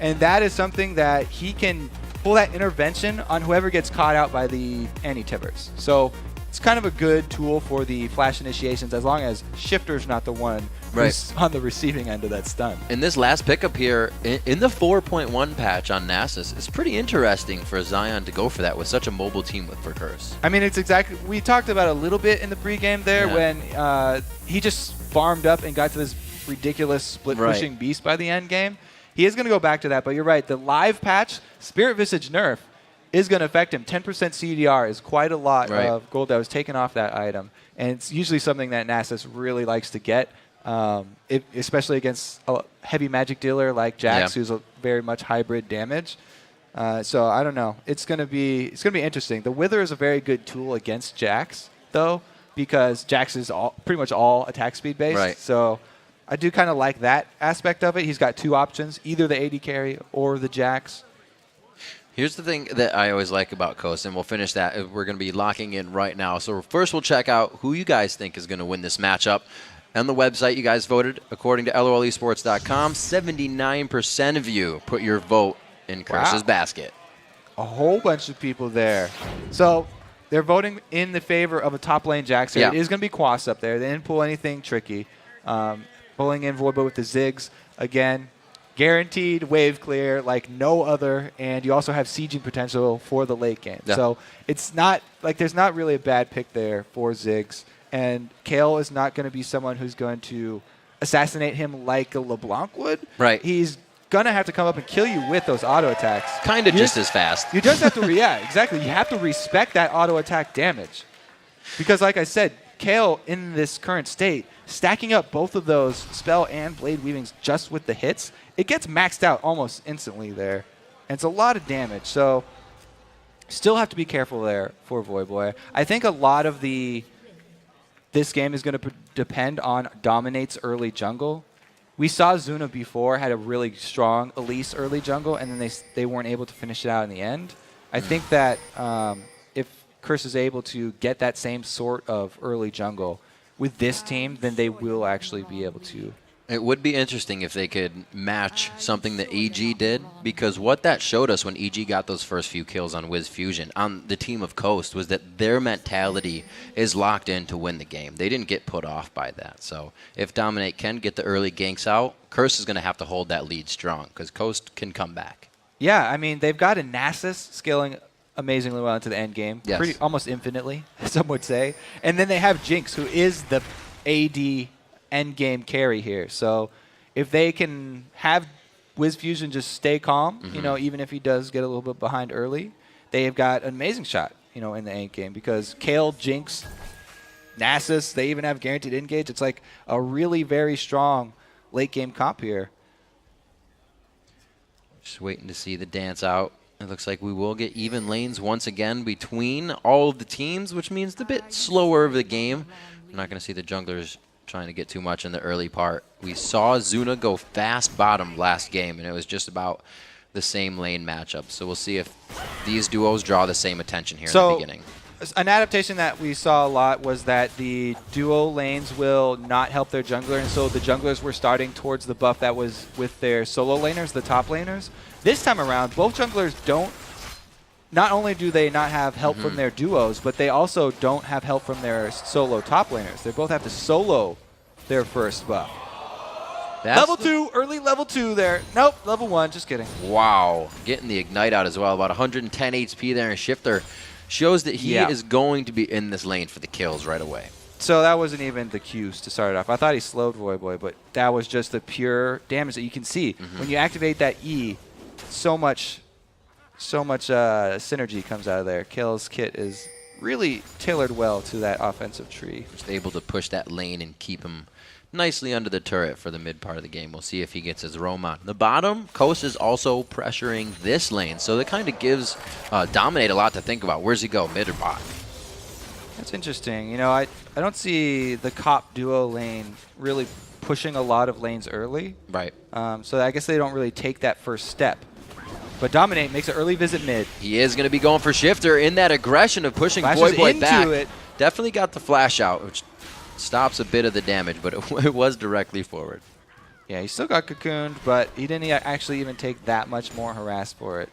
And that is something that he can pull that intervention on whoever gets caught out by the anti-tippers. So it's kind of a good tool for the flash initiations as long as Shifter's not the one who's on the receiving end of that stun. And this last pickup here in the 4.1 patch on Nasus, it's pretty interesting for Zion to go for that with such a mobile team for Curse. I mean, it's exactly, we talked about a little bit in the pregame there when he just farmed up and got to this ridiculous split pushing beast by the end game. He is going to go back to that, but you're right. The live patch, Spirit Visage nerf, is going to affect him. 10% CDR is quite a lot of gold that was taken off that item, and it's usually something that Nasus really likes to get, especially against a heavy magic dealer like Jax, who's a very much hybrid damage. So I don't know. It's going to be interesting. The Wither is a very good tool against Jax, though, because Jax is pretty much all attack speed based. So I do kind of like that aspect of it. He's got two options, either the AD carry or the Jax. Here's the thing that I always like about Coast, and we'll finish that. We're going to be locking in right now. So first we'll check out who you guys think is going to win this matchup. On the website, you guys voted, according to LOLesports.com, 79% of you put your vote in Curse's basket. A whole bunch of people there. So they're voting in the favor of a top lane Jax. It is going to be Quas up there. They didn't pull anything tricky. Pulling in Voidboy with the Ziggs again. Guaranteed wave clear like no other, and you also have sieging potential for the late game. So it's not like there's not really a bad pick there for Ziggs, and Kale is not going to be someone who's going to assassinate him like a LeBlanc would. He's going to have to come up and kill you with those auto attacks. Kind of just as fast. You just have to, exactly. You have to respect that auto attack damage. Because like I said, Kale in this current state, stacking up both of those spell and blade weavings just with the hits, it gets maxed out almost instantly there. And it's a lot of damage. So still have to be careful there for Voidboy. I think a lot of this game is going to depend on Dominate's early jungle. We saw Zuna before had a really strong Elise early jungle, and then they weren't able to finish it out in the end. I think that if Curse is able to get that same sort of early jungle with this team, then they will actually be able to. It would be interesting if they could match something that EG did, because what that showed us when EG got those first few kills on Wiz Fusion on the team of Coast was that their mentality is locked in to win the game. They didn't get put off by that. So if Dominate can get the early ganks out, Curse is going to have to hold that lead strong because Coast can come back. Yeah, I mean, they've got a Nasus scaling amazingly well into the end game, almost infinitely, some would say. And then they have Jinx, who is the AD end game carry here. So if they can have Wiz Fusion just stay calm, even if he does get a little bit behind early, they have got an amazing shot, in the end game, because Kale, Jinx, Nasus, they even have guaranteed engage. It's like a really very strong late game comp here. Just waiting to see the dance out. It looks like we will get even lanes once again between all of the teams, which means the bit slower of the game. We're not going to see the junglers trying to get too much in the early part. We saw Zuna go fast bottom last game, and it was just about the same lane matchup. So we'll see if these duos draw the same attention here in the beginning. An adaptation that we saw a lot was that the duo lanes will not help their jungler, and so the junglers were starting towards the buff that was with their solo laners, the top laners. This time around, both junglers don't, not only do they not have help from their duos, but they also don't have help from their solo top laners. They both have to solo their first buff. Level 2, early level 2 there. Nope, level 1, just kidding. Wow, getting the Ignite out as well. About 110 HP there, and Shifter shows that he is going to be in this lane for the kills right away. So that wasn't even the Qs to start it off. I thought he slowed Voidboy, but that was just the pure damage that you can see. When you activate that E, so much synergy comes out of there. Kale's kit is really tailored well to that offensive tree. Just able to push that lane and keep him nicely under the turret for the mid part of the game. We'll see if he gets his roam on. The bottom, Coast is also pressuring this lane, so that kind of gives Dominate a lot to think about. Where's he go, mid or bot? That's interesting. I don't see the Cop duo lane really pushing a lot of lanes early. Right. So I guess they don't really take that first step. But Dominate makes an early visit mid. He is going to be going for Shifter in that aggression of pushing Voidboy back. Definitely got the flash out, which stops a bit of the damage, but it was directly forward. Yeah, he still got cocooned, but he didn't actually even take that much more harass for it.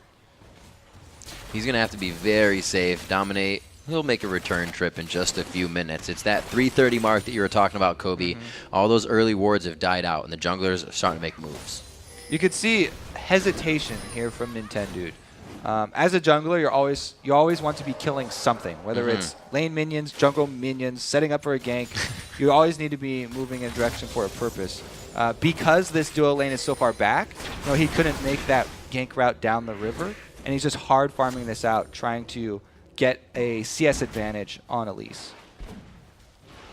He's going to have to be very safe, dominate. He'll make a return trip in just a few minutes. It's that 3:30 mark that you were talking about, Kobe. All those early wards have died out, and the junglers are starting to make moves. You could see hesitation here from Nintendo. As a jungler, you always want to be killing something, whether it's lane minions, jungle minions, setting up for a gank. You always need to be moving in a direction for a purpose. Because this duo lane is so far back, he couldn't make that gank route down the river, and he's just hard farming this out, trying to get a CS advantage on Elise.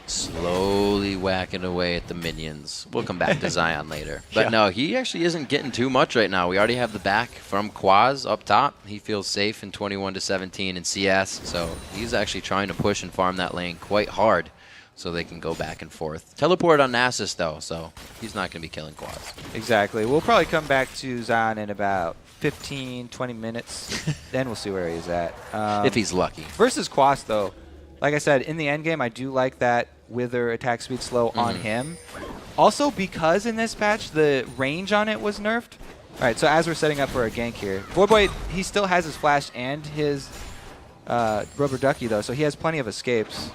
Slowly whacking away at the minions. We'll come back to Zion later. But no, he actually isn't getting too much right now. We already have the back from Quaz up top. He feels safe in 21-17 in CS, so he's actually trying to push and farm that lane quite hard so they can go back and forth. Teleport on Nasus, though, so he's not going to be killing Quaz. Exactly. We'll probably come back to Zion in about 15, 20 minutes. Then we'll see where he's at. If he's lucky. Versus Quas, though, like I said, in the end game, I do like that Wither attack speed slow on him. Also, because in this patch, the range on it was nerfed. All right, so as we're setting up for a gank here, Voidboy, he still has his flash and his rubber ducky, though, so he has plenty of escapes.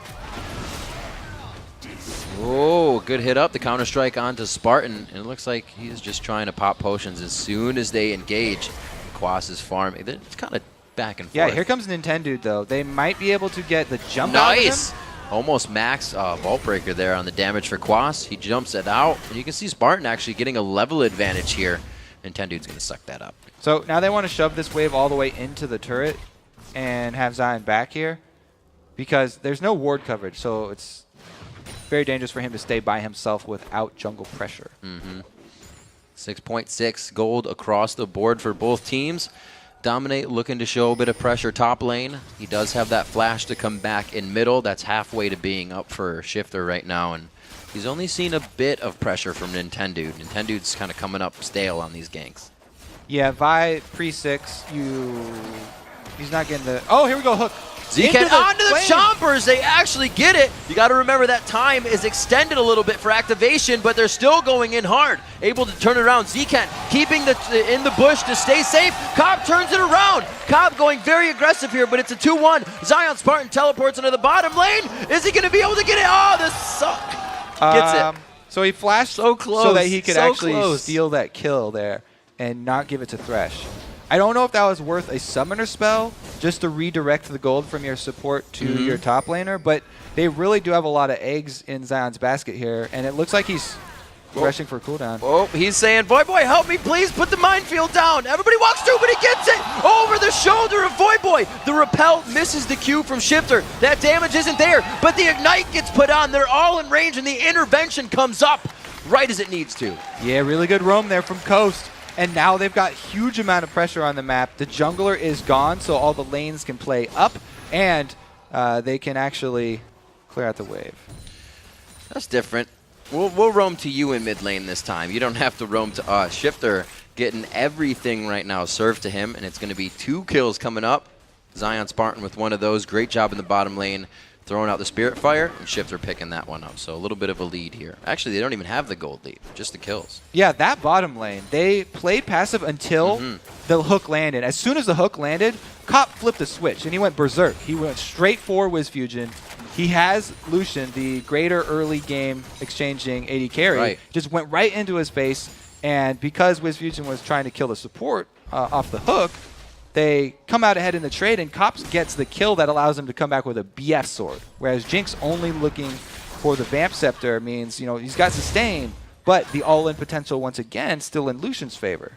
Oh, good hit up. The counter-strike onto Spartan. And it looks like he's just trying to pop potions as soon as they engage. Quas is farming. It's kind of back and forth. Yeah, here comes Nintendo, though. They might be able to get the jump nice. out of him. Almost max Vault Breaker there on the damage for Quas. He jumps it out. And you can see Spartan actually getting a level advantage here. Nintendo's going to suck that up. So now they want to shove this wave all the way into the turret and have Zion back here because there's no ward coverage, so it's very dangerous for him to stay by himself without jungle pressure. 6.6 gold across the board for both teams. Dominate looking to show a bit of pressure top lane. He does have that flash to come back in middle. That's halfway to being up for Shifter right now, and he's only seen a bit of pressure from Nintendo. Nintendo's kind of coming up stale on these ganks. Yeah, Vi pre-6, he's not getting the... Oh, here we go, hook. Zken onto the chompers. They actually get it. You got to remember that time is extended a little bit for activation, but they're still going in hard. Able to turn it around. Zken keeping in the bush to stay safe. Cobb turns it around. Cobb going very aggressive here, but it's a 2-1. Zion Spartan teleports into the bottom lane. Is he going to be able to get it? Oh, this sucks. Gets it. So he flashed so close, so that he could actually close. steal that kill there and not give it to Thresh. I don't know if that was worth a summoner spell just to redirect the gold from your support to your top laner, but they really do have a lot of eggs in Zion's basket here, and it looks like he's rushing for cooldown. Oh, he's saying, Voidboy, help me, please, put the minefield down. Everybody walks through, but he gets it over the shoulder of Voidboy. The repel misses the Q from Shifter. That damage isn't there, but the Ignite gets put on. They're all in range, and the intervention comes up right as it needs to. Yeah, really good roam there from Coast. And now they've got huge amount of pressure on the map. The jungler is gone, so all the lanes can play up, and they can actually clear out the wave. That's different. We'll roam to you in mid lane this time. You don't have to roam to us. Shifter getting everything right now served to him, and it's going to be 2 kills coming up. Zion Spartan with one of those. Great job in the bottom lane, throwing out the Spirit Fire, and Shifter picking that one up. So a little bit of a lead here. Actually, they don't even have the gold lead, just the kills. Yeah, that bottom lane, they played passive until the hook landed. As soon as the hook landed, Cop flipped a switch, and he went berserk. He went straight for Wiz Fusion. He has Lucian, the greater early game exchanging AD carry, just went right into his face, and because Wiz Fusion was trying to kill the support off the hook, they come out ahead in the trade, and Cops gets the kill that allows him to come back with a BF sword. Whereas Jinx only looking for the Vamp Scepter means, he's got sustain, but the all-in potential once again still in Lucian's favor.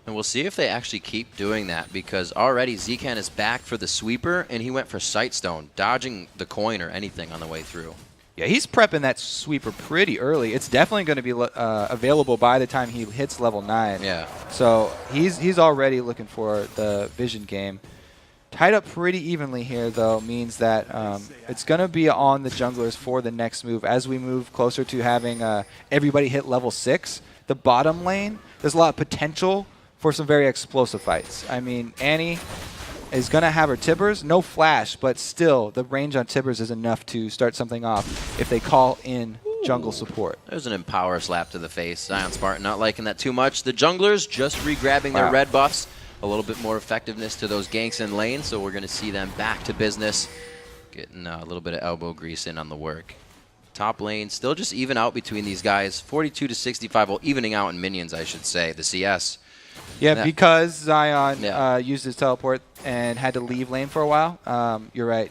And we'll see if they actually keep doing that, because already Zcan is back for the sweeper, and he went for Sightstone, dodging the coin or anything on the way through. Yeah, he's prepping that sweeper pretty early. It's definitely going to be available by the time he hits level 9. Yeah. So he's already looking for the vision game. Tied up pretty evenly here, though, means that it's going to be on the junglers for the next move. As we move closer to having everybody hit level 6, the bottom lane, there's a lot of potential for some very explosive fights. I mean, Annie is going to have her Tibbers. No flash, but still, the range on Tibbers is enough to start something off if they call in jungle support. There's an Empower slap to the face. Zion Spartan not liking that too much. The junglers just re-grabbing their red buffs. A little bit more effectiveness to those ganks in lane, so we're going to see them back to business. Getting a little bit of elbow grease in on the work. Top lane still just even out between these guys. 42 to 65, well, evening out in minions, I should say. The CS. Yeah, because Zion used his teleport and had to leave lane for a while. You're right.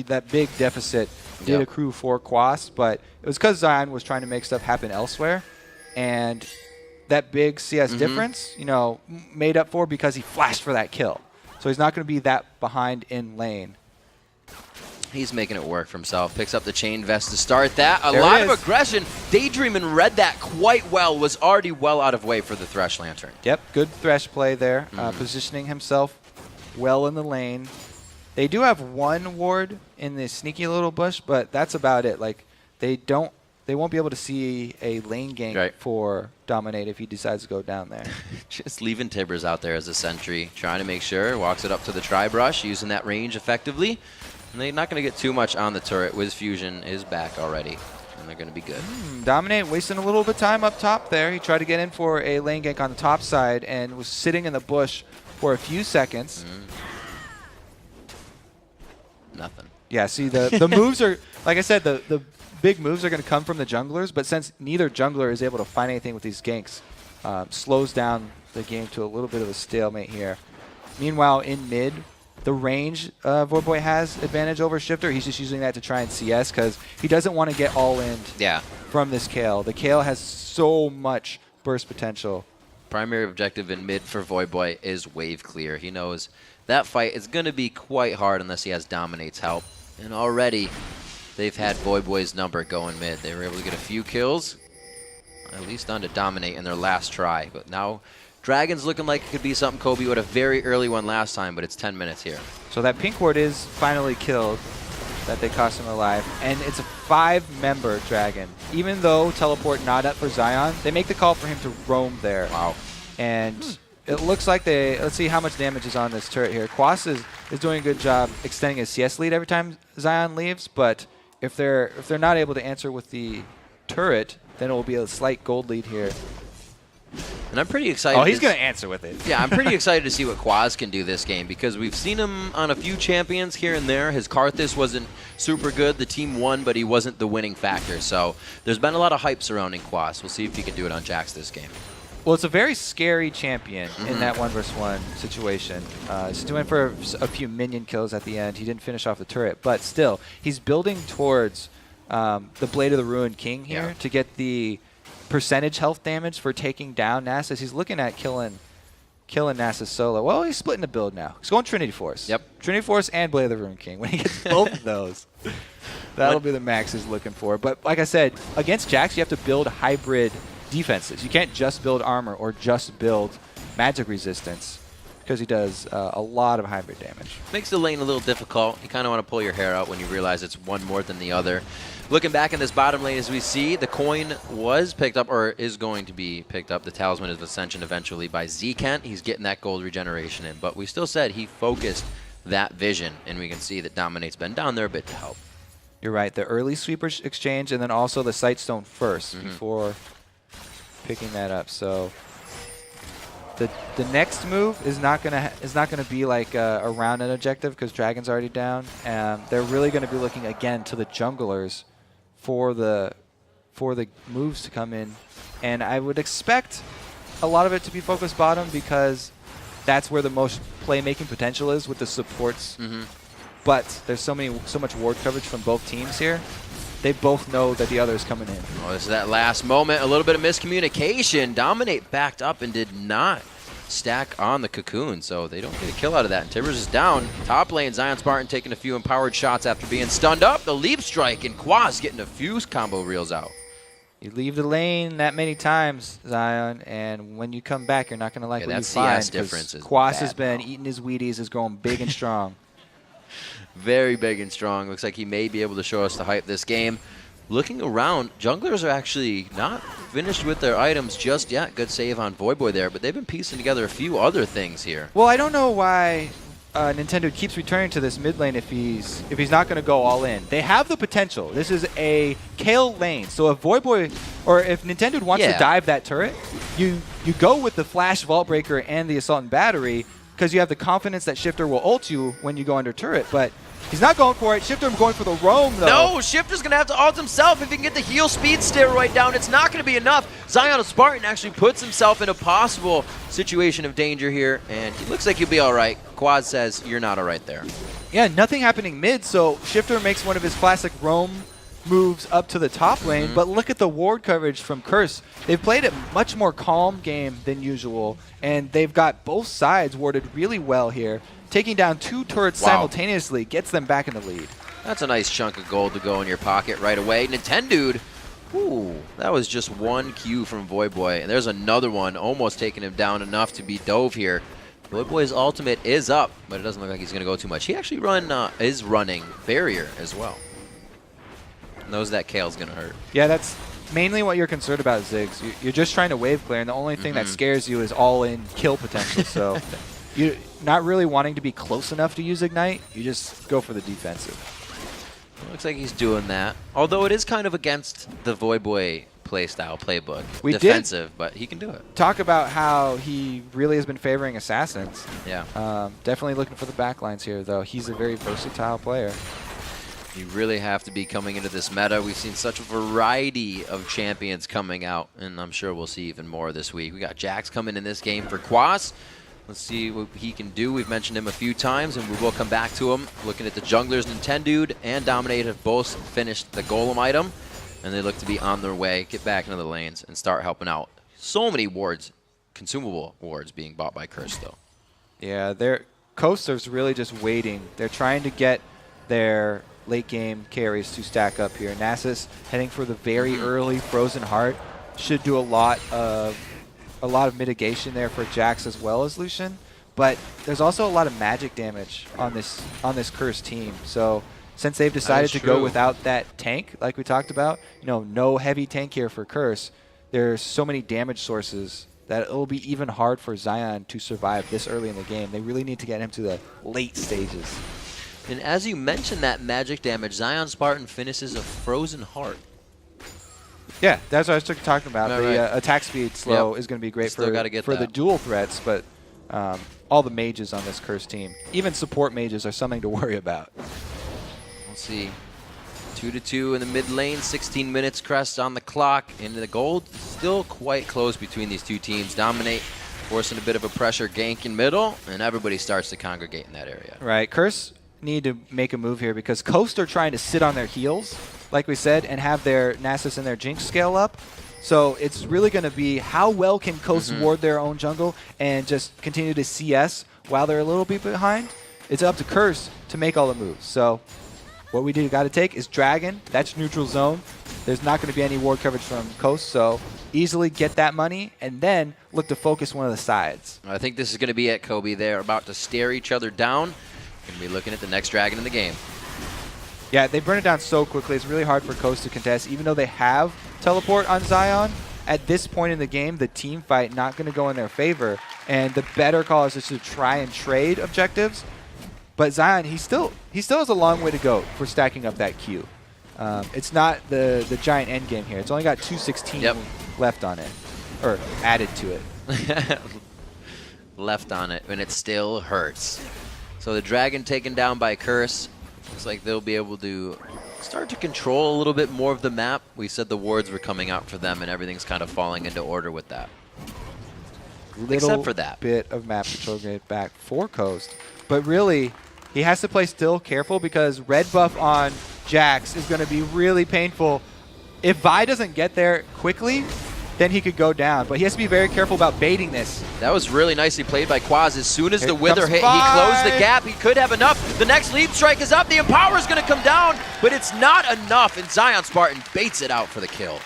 That big deficit did accrue for Quas, but it was because Zion was trying to make stuff happen elsewhere. And that big CS difference, made up for because he flashed for that kill. So he's not going to be that behind in lane. He's making it work for himself. Picks up the chain vest to start that. A lot of aggression. Daydreamin' read that quite well. Was already well out of way for the Thresh Lantern. Yep, good Thresh play there. Positioning himself well in the lane. They do have one ward in the sneaky little bush, but that's about it. Like they won't be able to see a lane gank for Dominate if he decides to go down there. Just leaving Tibbers out there as a sentry, trying to make sure. Walks it up to the tri-brush, using that range effectively. And they're not going to get too much on the turret. Wiz Fusion is back already, and they're going to be good. Dominate wasting a little bit of time up top there. He tried to get in for a lane gank on the top side and was sitting in the bush for a few seconds. Nothing. Yeah, see, the moves are, like I said, the big moves are going to come from the junglers, but since neither jungler is able to find anything with these ganks, slows down the game to a little bit of a stalemate here. Meanwhile, in mid, the range Voidboy has advantage over Shifter. He's just using that to try and CS because he doesn't want to get all in from this Kayle. The Kayle has so much burst potential. Primary objective in mid for Voidboy is wave clear. He knows that fight is going to be quite hard unless he has Dominate's help. And already they've had Voidboy's number going mid. They were able to get a few kills, at least on to Dominate in their last try. But now Dragon's looking like it could be something. Kobe had a very early one last time, but it's 10 minutes here. So that pink ward is finally killed. That they cost him alive. And it's a 5-member Dragon. Even though teleport not up for Zion, they make the call for him to roam there. Wow. And it looks like let's see how much damage is on this turret here. Quas is doing a good job extending his CS lead every time Zion leaves, but if they're not able to answer with the turret, then it will be a slight gold lead here. And I'm pretty excited. Oh, he's going to answer with it. Yeah, I'm pretty excited to see what Quaz can do this game because we've seen him on a few champions here and there. His Karthus wasn't super good. The team won, but he wasn't the winning factor. So there's been a lot of hype surrounding Quaz. We'll see if he can do it on Jax this game. Well, it's a very scary champion in that 1v1 situation. He's doing for a few minion kills at the end. He didn't finish off the turret, but still, he's building towards the Blade of the Ruined King here to get the percentage health damage for taking down Nasus. He's looking at killing Nasus solo. Well, he's splitting the build now. He's going Trinity Force. Yep. Trinity Force and Blade of the Ruined King. When he gets both of those, that'll be the max he's looking for. But like I said, against Jax, you have to build hybrid defenses. You can't just build armor or just build magic resistance because he does a lot of hybrid damage. Makes the lane a little difficult. You kind of want to pull your hair out when you realize it's one more than the other. Looking back in this bottom lane, as we see, the coin was picked up, or is going to be picked up, the Talisman of Ascension eventually by Z-Kent. He's getting that gold regeneration in. But we still said he focused that vision, and we can see that Dominate's been down there a bit to help. You're right. The early sweeper exchange and then also the Sightstone first before picking that up. So the next move is not gonna be like around an objective because Dragon's already down. They're really going to be looking again to the junglers for the moves to come in, and I would expect a lot of it to be focused bottom because that's where the most playmaking potential is with the supports. But there's so much ward coverage from both teams here. They both know that the other is coming in. Oh, this is that last moment. A little bit of miscommunication. Dominate backed up and did not stack on the cocoon, so they don't get a kill out of that. And Tibbers is down. Top lane, Zion Spartan taking a few empowered shots after being stunned up. The leap strike, and Quaz getting a few combo reels out. You leave the lane that many times, Zion, and when you come back, you're not going to like what you find. That CS difference is Quaz bad, has been eating his Wheaties, is growing big and strong. Very big and strong. Looks like he may be able to show us the hype this game. Looking around, junglers are actually not finished with their items just yet. Good save on Voidboy there, but they've been piecing together a few other things here. Well, I don't know why Nintendo keeps returning to this mid lane if he's not going to go all in. They have the potential. This is a Kale lane, so if Voyboy or if Nintendo wants to dive that turret, you go with the Flash Vault Breaker and the Assault and Battery because you have the confidence that Shifter will ult you when you go under turret, but he's not going for it. Shifter going for the roam, though. No, Shifter's going to have to ult himself if he can get the heal speed steroid down. It's not going to be enough. Zion Spartan actually puts himself in a possible situation of danger here, and he looks like he'll be all right. Quad says you're not all right there. Yeah, nothing happening mid, so Shifter makes one of his classic roam moves up to the top lane, but look at the ward coverage from Curse. They've played a much more calm game than usual, and they've got both sides warded really well here. Taking down 2 turrets simultaneously gets them back in the lead. That's a nice chunk of gold to go in your pocket right away. Nintendude, ooh, that was just 1 Q from Voyboy, and there's another one almost taking him down enough to be dove here. Voyboy's ultimate is up, but it doesn't look like he's going to go too much. He actually is running barrier as well. Knows that Kale's going to hurt. Yeah, that's mainly what you're concerned about, Ziggs. You're just trying to wave clear, and the only thing that scares you is all-in kill potential. So you're not really wanting to be close enough to use Ignite. You just go for the defensive. Looks like he's doing that. Although it is kind of against the Voyboy playstyle, playbook. We defensive, but he can do it. Talk about how he really has been favoring assassins. Yeah. Definitely looking for the backlines here, though. He's a very versatile player. You really have to be coming into this meta. We've seen such a variety of champions coming out, and I'm sure we'll see even more this week. We got Jax coming in this game for Quas. Let's see what he can do. We've mentioned him a few times, and we will come back to him. Looking at the junglers, Nintendude and Dominate have both finished the golem item, and they look to be on their way. Get back into the lanes and start helping out. So many wards, consumable wards being bought by Curse, though. Yeah, Coaster's really just waiting. They're trying to get their late game carries to stack up here. Nasus heading for the very early Frozen Heart should do a lot of mitigation there for Jax as well as Lucian, but there's also a lot of magic damage on this Curse team. So since they've decided to go without that tank, like we talked about, no heavy tank here for Curse, there's so many damage sources that it'll be even hard for Zion to survive this early in the game. They really need to get him to the late stages. And as you mentioned that magic damage, Zion Spartan finishes a Frozen Heart. Yeah, that's what I was talking about. The attack speed slow is going to be great for the dual threats, but all the mages on this Curse team, even support mages, are something to worry about. We'll see. 2-2 in the mid lane, 16 minutes crest on the clock. Into the gold, still quite close between these two teams. Dominate forcing a bit of a pressure gank in middle, and everybody starts to congregate in that area. Right, Curse need to make a move here because Coast are trying to sit on their heels, like we said, and have their Nasus and their Jinx scale up. So it's really going to be how well can Coast ward their own jungle and just continue to CS while they're a little bit behind. It's up to Curse to make all the moves. So what we got to take is Dragon. That's neutral zone. There's not going to be any ward coverage from Coast, so easily get that money and then look to focus one of the sides. I think this is going to be it, Kobe. They're about to stare each other down. Going to be looking at the next Dragon in the game. Yeah, they burn it down so quickly. It's really hard for Coast to contest. Even though they have teleport on Zion, at this point in the game, the team fight not going to go in their favor. And the better call is just to try and trade objectives. But Zion, he still has a long way to go for stacking up that Q. It's not the giant end game here. It's only got 216 left on it, or added to it. Left on it, and it still hurts. So the Dragon taken down by Curse. Looks like they'll be able to start to control a little bit more of the map. We said the wards were coming out for them, and everything's kind of falling into order with that. Except for that bit of map control get back for Coast. But really, he has to play still careful because red buff on Jax is going to be really painful. If Vi doesn't get there quickly, then he could go down. But he has to be very careful about baiting this. That was really nicely played by Quaz. As soon as the Wither hit, he closed the gap. He could have enough. The next Leap Strike is up. The Empower is going to come down, but it's not enough. And Zion Spartan baits it out for the kill.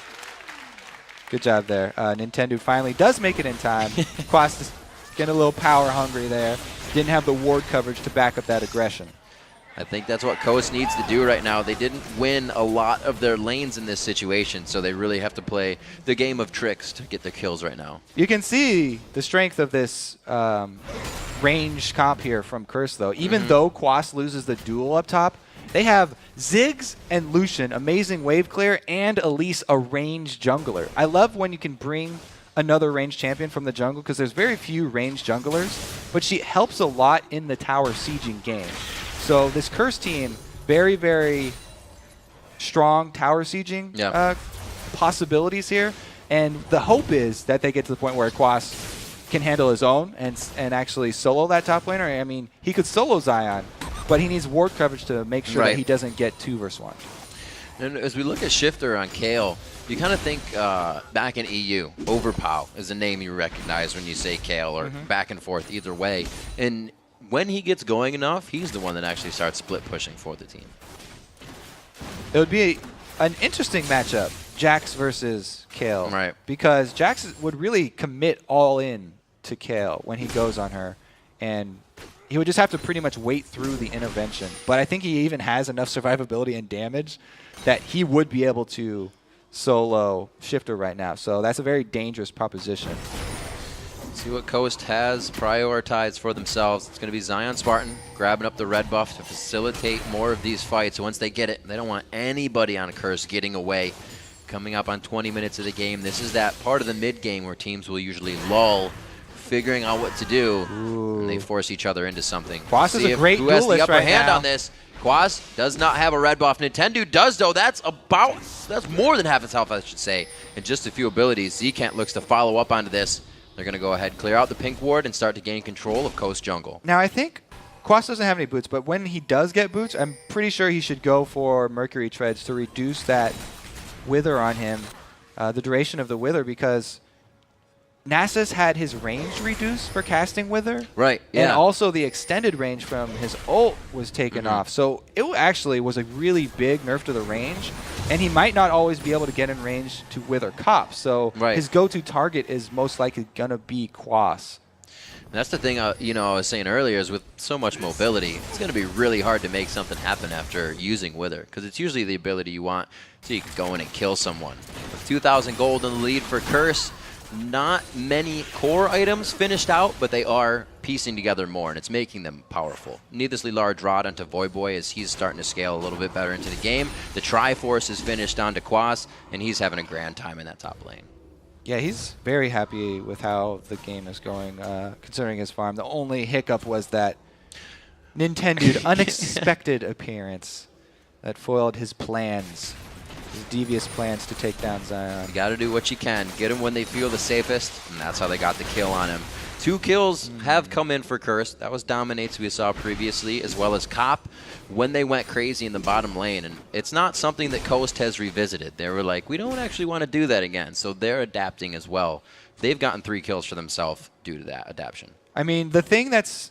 Good job there. Nintendo finally does make it in time. Quaz is getting a little power hungry there. Didn't have the ward coverage to back up that aggression. I think that's what Coast needs to do right now. They didn't win a lot of their lanes in this situation, so they really have to play the game of tricks to get their kills right now. You can see the strength of this range comp here from Curse, though. Even though Quas loses the duel up top, they have Ziggs and Lucian, amazing wave clear, and Elise, a ranged jungler. I love when you can bring another ranged champion from the jungle because there's very few ranged junglers, but she helps a lot in the tower sieging game. So this Curse team, very, very strong tower sieging possibilities here. And the hope is that they get to the point where Quas can handle his own and actually solo that top laner. I mean, he could solo Zion, but he needs ward coverage to make sure that he doesn't get 2 versus 1. And as we look at Shifter on Kayle, you kind of think back in EU, Overpow is a name you recognize when you say Kayle, or back and forth either way. And when he gets going enough, he's the one that actually starts split pushing for the team. It would be an interesting matchup, Jax versus Kayle. Right. Because Jax would really commit all in to Kayle when he goes on her. And he would just have to pretty much wait through the intervention. But I think he even has enough survivability and damage that he would be able to solo Shifter right now. So that's a very dangerous proposition. See what Coast has prioritized for themselves. It's going to be Zion Spartan grabbing up the red buff to facilitate more of these fights. Once they get it, they don't want anybody on Curse getting away. Coming up on 20 minutes of the game, this is that part of the mid game where teams will usually lull, figuring out what to do, and they force each other into something. Quas is a great who has the upper right hand now. on this. Quas does not have a red buff. Nintendo does, though. That's more than half its health, I should say, and just a few abilities. Zekant looks to follow up onto this. They're going to go ahead, clear out the pink ward, and start to gain control of Coast Jungle. Now, I think Quas doesn't have any boots, but when he does get boots, I'm pretty sure he should go for Mercury Treads to reduce that wither on him, the duration of the wither, because Nasus had his range reduced for casting wither. Right, yeah. And also the extended range from his ult was taken off. So it actually was a really big nerf to the range, and he might not always be able to get in range to wither Cop. So his go-to target is most likely going to be Quas. And that's the thing, I was saying earlier, is with so much mobility, it's going to be really hard to make something happen after using Wither, because it's usually the ability you want so you can go in and kill someone. With 2,000 gold in the lead for Curse, not many core items finished out, but they are piecing together more, and it's making them powerful. Needlessly large rod onto Voyboy as he's starting to scale a little bit better into the game. The Triforce is finished onto Quas, and he's having a grand time in that top lane. Yeah, he's very happy with how the game is going, considering his farm. The only hiccup was that Nintendo unexpected appearance that foiled his plans, his devious plans to take down Zion. You got to do what you can. Get them when they feel the safest, and that's how they got the kill on him. 2 kills have come in for Curse. That was Dominates we saw previously, as well as Cop when they went crazy in the bottom lane. And it's not something that Coast has revisited. They were like, we don't actually want to do that again. So they're adapting as well. They've gotten 3 kills for themselves due to that adaptation. I mean, the thing that's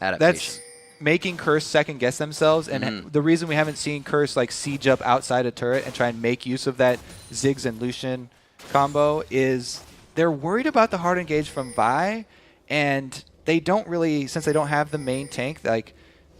making Curse second-guess themselves, and the reason we haven't seen Curse like siege up outside a turret and try and make use of that Ziggs and Lucian combo is they're worried about the hard engage from Vi. And they don't really, since they don't have the main tank, like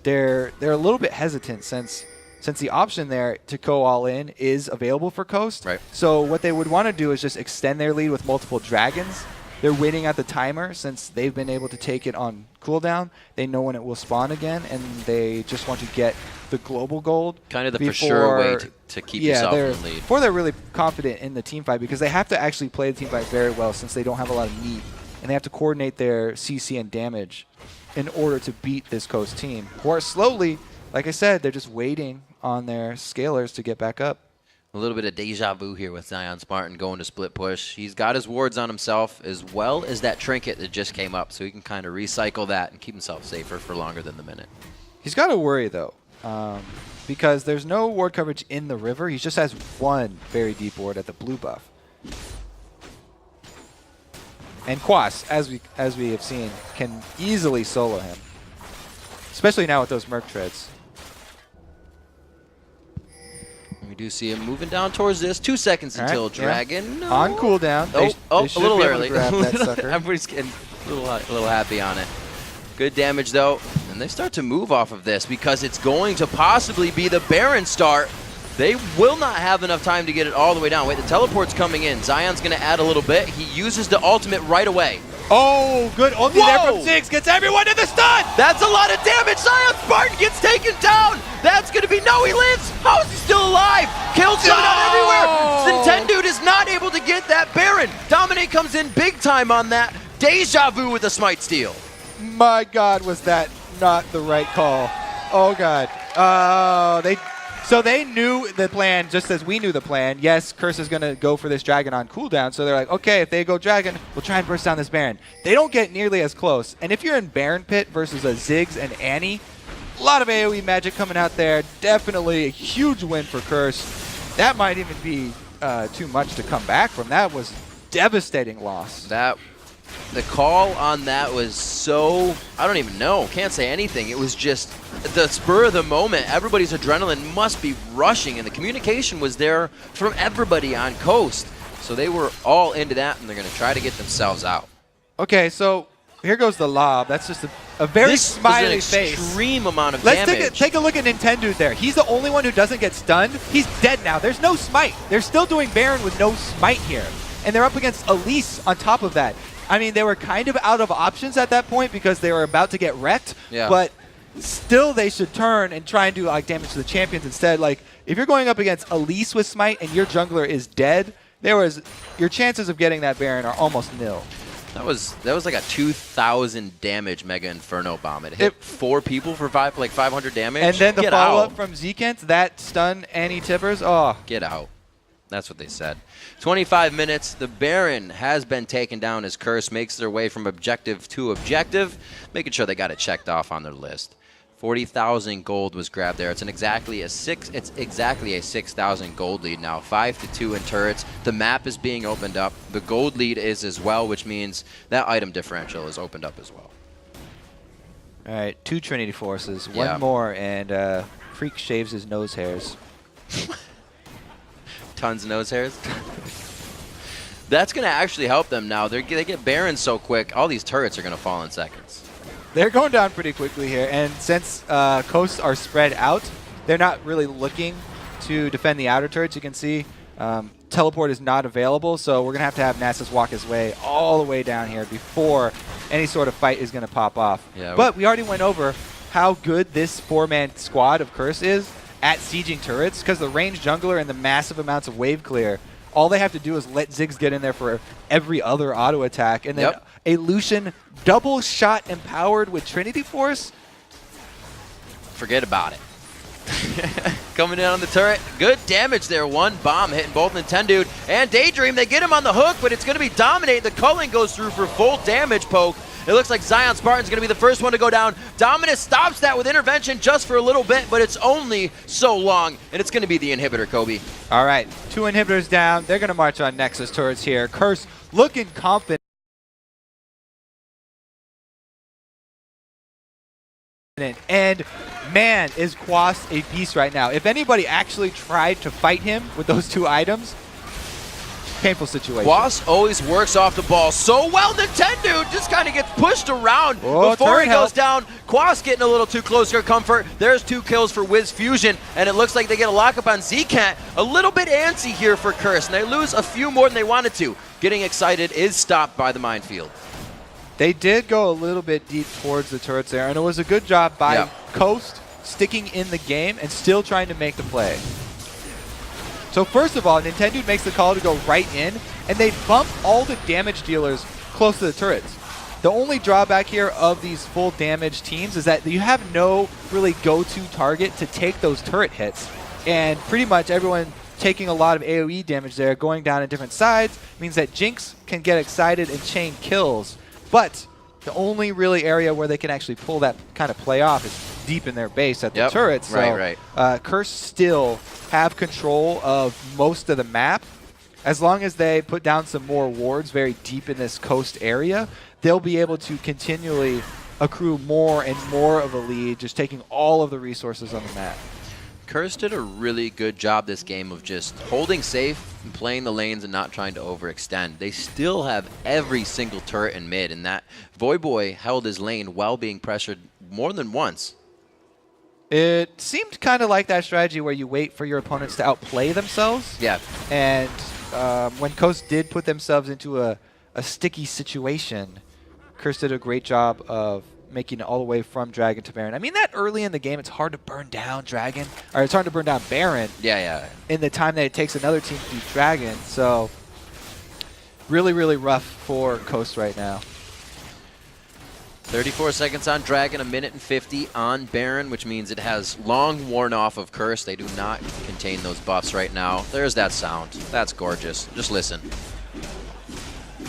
they're a little bit hesitant since the option there to go all in is available for Coast. Right. So what they would want to do is just extend their lead with multiple dragons. They're waiting at the timer since they've been able to take it on cooldown. They know when it will spawn again, and they just want to get the global gold. Kind of the for sure way to keep yourself in the lead. Before they're really confident in the team fight, because they have to actually play the team fight very well since they don't have a lot of meat. And they have to coordinate their CC and damage in order to beat this Coast team. Or slowly, like I said, they're just waiting on their scalers to get back up. A little bit of deja vu here with Zion Spartan going to split push. He's got his wards on himself as well as that trinket that just came up, so he can kind of recycle that and keep himself safer for longer than the minute. He's got to worry, though, because there's no ward coverage in the river. He just has one very deep ward at the blue buff. And Quas, as we have seen, can easily solo him, especially now with those Merc Treads. We do see him moving down towards this. 2 seconds until Dragon. No. On cooldown. They a little early. Everybody's getting a little happy on it. Good damage, though. And they start to move off of this because it's going to possibly be the Baron start. They will not have enough time to get it all the way down. Wait, the teleport's coming in. Zion's going to add a little bit. He uses the ultimate right away. Oh, good. Only there from Ziggs gets everyone to the stun. That's a lot of damage. Zion Spartan gets taken down. That's going to be, no, he lives. How is he still alive? Kills coming out everywhere. Nintendo is not able to get that Baron. Dominate comes in big time on that. Deja Vu with a smite steal. My God, was that not the right call? Oh, God. So they knew the plan just as we knew the plan. Yes, Curse is going to go for this Dragon on cooldown. So they're like, okay, if they go Dragon, we'll try and burst down this Baron. They don't get nearly as close. And if you're in Baron Pit versus a Ziggs and Annie, a lot of AoE magic coming out there. Definitely a huge win for Curse. That might even be too much to come back from. That was devastating loss. The call on that was so, I don't even know, can't say anything. It was just the spur of the moment. Everybody's adrenaline must be rushing, and the communication was there from everybody on Coast. So they were all into that, and they're going to try to get themselves out. Okay, so here goes the lob. That's just a very smiley face. This was an extreme amount of damage. Let's take a look at Nintendo there. He's the only one who doesn't get stunned. He's dead now. There's no smite. They're still doing Baron with no smite here. And they're up against Elise on top of that. I mean, they were kind of out of options at that point because they were about to get wrecked. Yeah. But still, they should turn and try and do like damage to the champions instead. Like, if you're going up against Elise with smite and your jungler is dead, your chances of getting that Baron are almost nil. That was like a 2,000 damage Mega Inferno bomb. It hit 4 people for 500 damage. And then the follow-up from Zekent, that stun Annie Tippers. Oh, get out. That's what they said. 25 minutes. The Baron has been taken down as Curse makes their way from objective to objective, making sure they got it checked off on their list. 40,000 gold was grabbed there. It's exactly a 6,000 gold lead now. 5-2 in turrets. The map is being opened up. The gold lead is as well, which means that item differential is opened up as well. All right, 2 Trinity Forces, one more, and Freak shaves his nose hairs. Tons of nose hairs. That's going to actually help them now. They get Baron so quick, all these turrets are going to fall in seconds. They're going down pretty quickly here, and since coasts are spread out, they're not really looking to defend the outer turrets. You can see teleport is not available, so we're going to have Nasus walk his way all the way down here before any sort of fight is going to pop off. Yeah, but we already went over how good this 4-man squad of Curse is at sieging turrets, because the ranged jungler and the massive amounts of wave clear, all they have to do is let Ziggs get in there for every other auto attack, and then a Lucian double shot empowered with Trinity Force. Forget about it. Coming in on the turret, good damage there. One bomb hitting both Nintendo and Daydream. They get him on the hook, but it's going to be Dominate. The culling goes through for full damage poke. It looks like Zion Spartan's going to be the first one to go down. Dominus stops that with intervention just for a little bit, but it's only so long, and it's going to be the inhibitor, Kobe. All right, 2 inhibitors down. They're going to march on Nexus turrets here. Curse looking confident. And man, is Quas a beast right now. If anybody actually tried to fight him with those 2 items, painful situation. Quas always works off the ball so well. Nintendo just kind of gets pushed around before he goes down. Quas getting a little too close for comfort. There's 2 kills for Wiz Fusion, and it looks like they get a lockup on Zekent. A little bit antsy here for Curse, and they lose a few more than they wanted to. Getting excited is stopped by the minefield. They did go a little bit deep towards the turrets there, and it was a good job by Coast sticking in the game and still trying to make the play. So first of all, Nintendo makes the call to go right in, and they bump all the damage dealers close to the turrets. The only drawback here of these full damage teams is that you have no really go-to target to take those turret hits. And pretty much everyone taking a lot of AoE damage there, going down at different sides, means that Jinx can get excited and chain kills. But the only really area where they can actually pull that kind of play off is deep in their base at the turrets. So Curse still have control of most of the map. As long as they put down some more wards very deep in this coast area, they'll be able to continually accrue more and more of a lead, just taking all of the resources on the map. Curse did a really good job this game of just holding safe and playing the lanes and not trying to overextend. They still have every single turret in mid, and that Voyboy held his lane while being pressured more than once. It seemed kind of like that strategy where you wait for your opponents to outplay themselves. Yeah. And when Coast did put themselves into a sticky situation, Curse did a great job of making it all the way from Dragon to Baron. I mean, that early in the game, it's hard to burn down Dragon, or it's hard to burn down Baron. Yeah. In the time that it takes another team to beat Dragon. So really, really rough for Coast right now. 34 seconds on Dragon, 1:50 on Baron, which means it has long worn off of Curse. They do not contain those buffs right now. There's that sound. That's gorgeous. Just listen.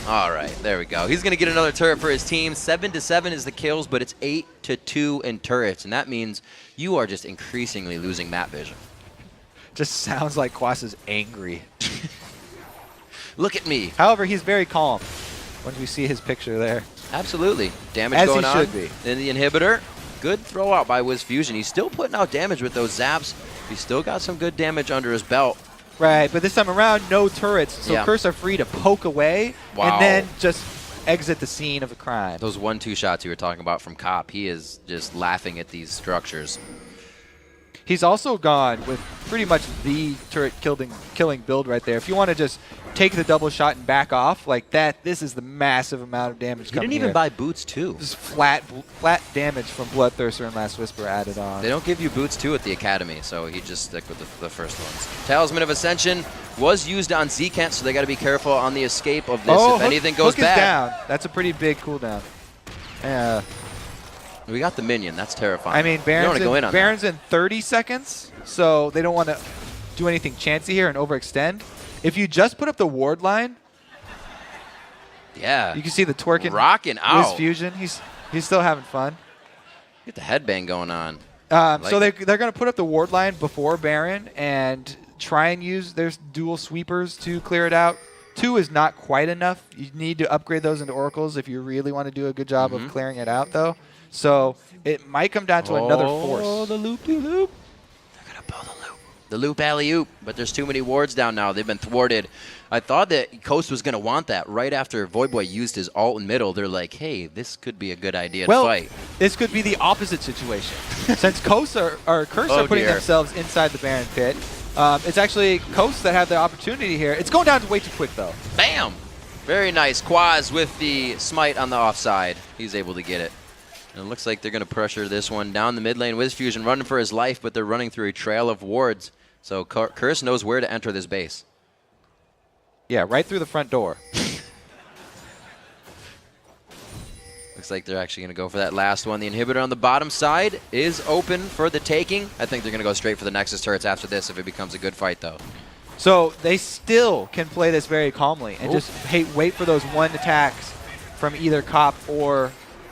All right, there we go. He's going to get another turret for his team. 7-7 is the kills, but it's 8-2 in turrets, and that means you are just increasingly losing map vision. Just sounds like Quas is angry. Look at me. However, he's very calm when we see his picture there. Absolutely. Damage As going he on. should be. Then the inhibitor. Good throw out by Wiz Fusion. He's still putting out damage with those zaps. He's still got some good damage under his belt. Right, but this time around, no turrets, so Yeah. Curse are free to poke away Wow. and then just exit the scene of the crime. Those 1-2 shots you were talking about from Cop, he is just laughing at these structures. He's also gone with pretty much the turret killing build right there. If you want to just take the double shot and back off like that, this is the massive amount of damage He coming didn't even here. buy boots, too. Just flat damage from Bloodthirster and Last Whisper added on. They don't give you boots, too, at the Academy, so he just stick with the first ones. Talisman of Ascension was used on Zekent, so they got to be careful on the escape of this if anything goes Hook bad. is down. That's a pretty big cooldown. Yeah. We got the minion. That's terrifying. I mean, You don't wanna go in on that. Baron's in 30 seconds, so they don't want to do anything chancy here and overextend. If you just put up the ward line, Yeah. you can see the twerking Rocking out. Wiz Fusion. He's still having fun. Get the headbang going on. So they're going to put up the ward line before Baron and try and use their dual sweepers to clear it out. 2 is not quite enough. You need to upgrade those into oracles if you really want to do a good job of clearing it out, though. So it might come down to another force. Oh, the loop-de-loop. They're going to pull the loop. The loop alley-oop, but there's too many wards down now. They've been thwarted. I thought that Coast was going to want that. Right after Voidboy used his ult in middle, they're like, hey, this could be a good idea to fight. This could be the opposite situation. Since Coast Curse are putting themselves inside the Baron pit, it's actually Coast that have the opportunity here. It's going down way too quick, though. Bam! Very nice. Quaz with the smite on the offside. He's able to get it. And it looks like they're going to pressure this one down the mid lane. Wiz Fusion running for his life, but they're running through a trail of wards. So Curse knows where to enter this base. Yeah, right through the front door. Looks like they're actually going to go for that last one. The inhibitor on the bottom side is open for the taking. I think they're going to go straight for the Nexus turrets after this if it becomes a good fight, though. So they still can play this very calmly and just wait for those one attacks from either Cop or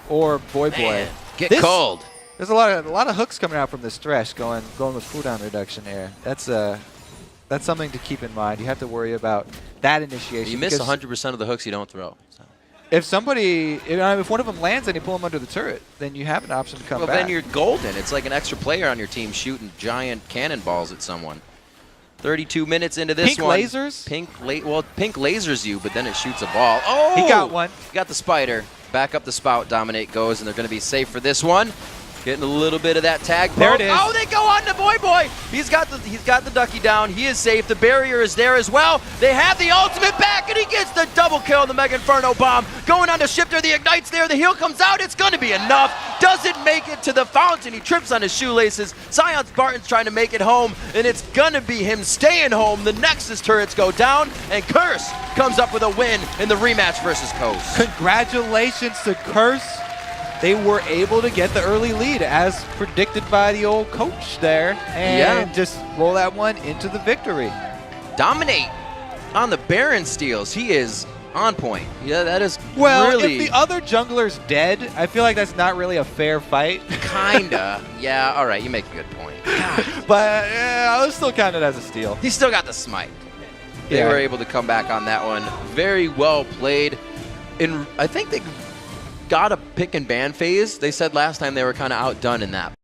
Voidboy. Get cold. There's a lot of hooks coming out from this Thresh going with cooldown reduction here. That's something to keep in mind. You have to worry about that initiation. You miss 100% of the hooks you don't throw. So. If one of them lands and you pull them under the turret, then you have an option to come back. Well, then you're golden. It's like an extra player on your team shooting giant cannonballs at someone. 32 minutes into this Pink one. lasers? Pink lasers you, but then it shoots a ball. Oh! He got one. Got the spider. Back up the spout. Dominate goes, and they're going to be safe for this one. Getting a little bit of that tag. There it is. Oh, they go on to Voidboy. He's got the ducky down. He is safe. The barrier is there as well. They have the ultimate back, and he gets the double kill on the Mega Inferno bomb. Going on to Shifter. The ignites there. The heal comes out. It's going to be enough. Doesn't make it to the fountain. He trips on his shoelaces. Scion Spartan's trying to make it home, and it's going to be him staying home. The Nexus turrets go down, and Curse comes up with a win in the rematch versus Coast. Congratulations to Curse. They were able to get the early lead as predicted by the old coach there and just roll that one into the victory. Dominate on the Baron steals. He is on point. Yeah, that is well, really... if the other jungler's dead, I feel like that's not really a fair fight. Kinda. Yeah, all right, you make a good point. But I would still count it as a steal. He still got the smite. They were able to come back on that one. Very well played. I think they got a pick and ban phase. They said last time they were kind of outdone in that.